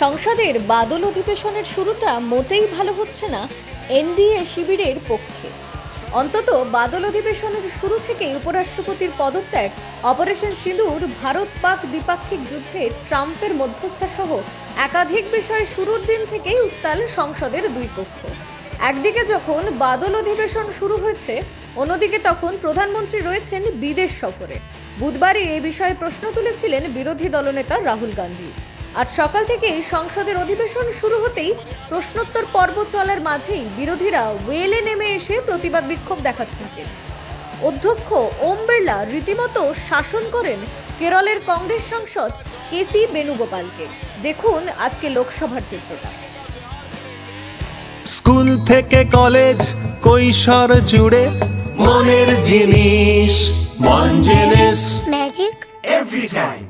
সংসদের বাদল অধিবেশনের শুরুটা মোটেই ভালো হচ্ছে না এনডিএ শিবিরের পক্ষে। অন্তত বাদল অধিবেশনের শুরু থেকেই উপরাষ্ট্রপতির পদত্যাগ, অপারেশন সিঁদুর, ভারত পাক দ্বিপাক্ষিক যুদ্ধে ট্রাম্পের মধ্যস্থতা সহ একাধিক বিষয়ে শুরুর দিন থেকেই উত্তাল সংসদের দুই কক্ষ। একদিকে যখন বাদল অধিবেশন শুরু হয়েছে, অন্যদিকে তখন প্রধানমন্ত্রী রয়েছেন বিদেশ সফরে। বুধবারই এই বিষয়ে প্রশ্ন তুলেছিলেন বিরোধী দলনেতা রাহুল গান্ধী। আজ সকাল থেকেই সংসদের অধিবেশন শুরু হতেই প্রশ্নোত্তর পর্ব চলার মাঝেই বিরোধীরা ওয়েলে নেমে এসে প্রতিবাদ বিক্ষোভ দেখাতে থাকেন। অধ্যক্ষ ওম বিড়লা রীতিমতো শাসন করেন কেরলের কংগ্রেস সাংসদ কেসি বেনুগোপালকে। দেখুন আজকে লোকসভার চিত্রটা। স্কুল থেকে কলেজ কৈশোর জুড়ে মনের জিনিস মন জিনিস मैजिक एवरी टाइम।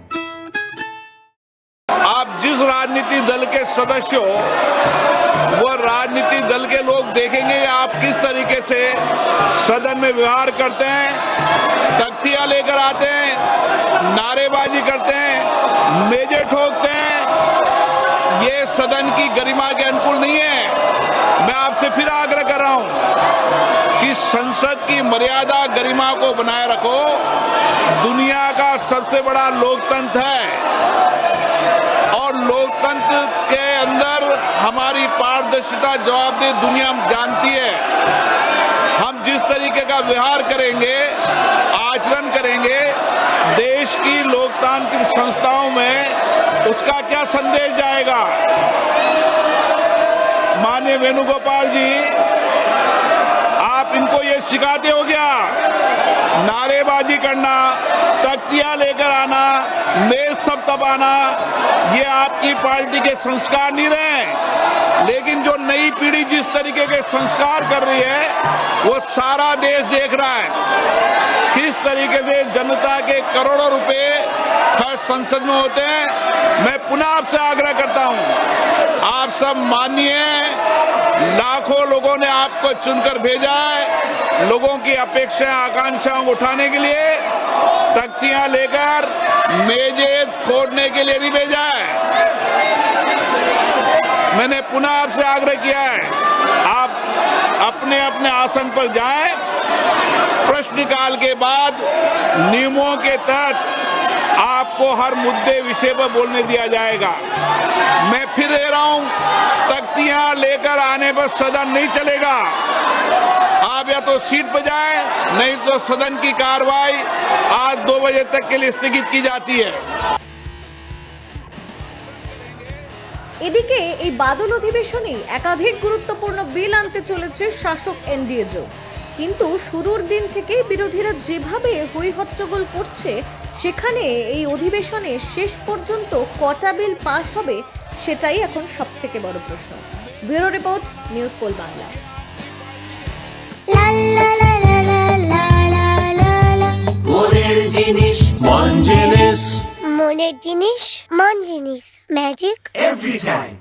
आप जिस राजनीतिक दल के सदस्य हो, वो राजनीतिक दल के लोग देखेंगे आप किस तरीके से सदन में व्यवहार करते हैं, तख्तियां लेकर आते हैं, नारेबाजी करते हैं, मेजे ठोकते हैं। ये सदन की गरिमा के अनुकूल नहीं है। मैं आपसे फिर आग्रह कर रहा हूं कि संसद की मर्यादा गरिमा को बनाए रखो। दुनिया का सबसे बड़ा लोकतंत्र है और लोकतंत्र के अंदर हमारी पारदर्शिता जवाबदेही दुनिया जानती है। हम जिस तरीके का व्यवहार करेंगे, आचरण करेंगे, देश की लोकतांत्रिक संस्थाओं में उसका क्या संदेश जाएगा। माननीय वेणुगोपाल जी, आप इनको ये सिखाते हो क्या? नारेबाजी करना, तख्तियां लेकर आना, मेज थपथपाना, ये आपकी पार्टी के संस्कार नहीं रहे। लेकिन जो नई पीढ़ी जिस तरीके के संस्कार कर रही है, वो सारा देश देख रहा है। किस तरीके से जनता के करोड़ों रुपए खर्च संसद में होते हैं। मैं पुनः आपसे आग्रह करता हूं, आप सब मानिए, लाखों लोगों ने आपको चुनकर भेजा है। लोगों की अपेक्षाएं आकांक्षाओं को उठाने के लिए, तख्तियां लेकर मेजे खोदने के लिए नहीं भेजा है। मैंने पुनः आपसे आग्रह किया है, आप अपने अपने आसन पर जाएं। प्रश्नकाल के बाद नियमों के तहत आपको हर मुद्दे विषय पर बोलने दिया जाएगा। मैं फिर दे रहा हूं, तख्तियां लेकर आने पर सदन नहीं चलेगा। आप या तो सीट पर जाएं, नहीं तो सदन की कार्रवाई आज 2 बजे तक के लिए स्थगित की जाती है। এদিকে এই বাদল অধিবেশনে একাধিক গুরুত্বপূর্ণ বিল আনতে চলেছে শাসক এনডিএ জোট। কিন্তু শুরুর দিন থেকেই বিরোধীরা যেভাবে হই হট্টগোল করছে, সেখানে এই অধিবেশনে শেষ পর্যন্ত কটা বিল পাস হবে সেটাই এখন সবথেকে বড় প্রশ্ন। Bureau report, news poll Bangla. মনের জিনিস মন জিনিস মনের জিনিস মন জিনিস, ম্যাজিক এভরি টাইম।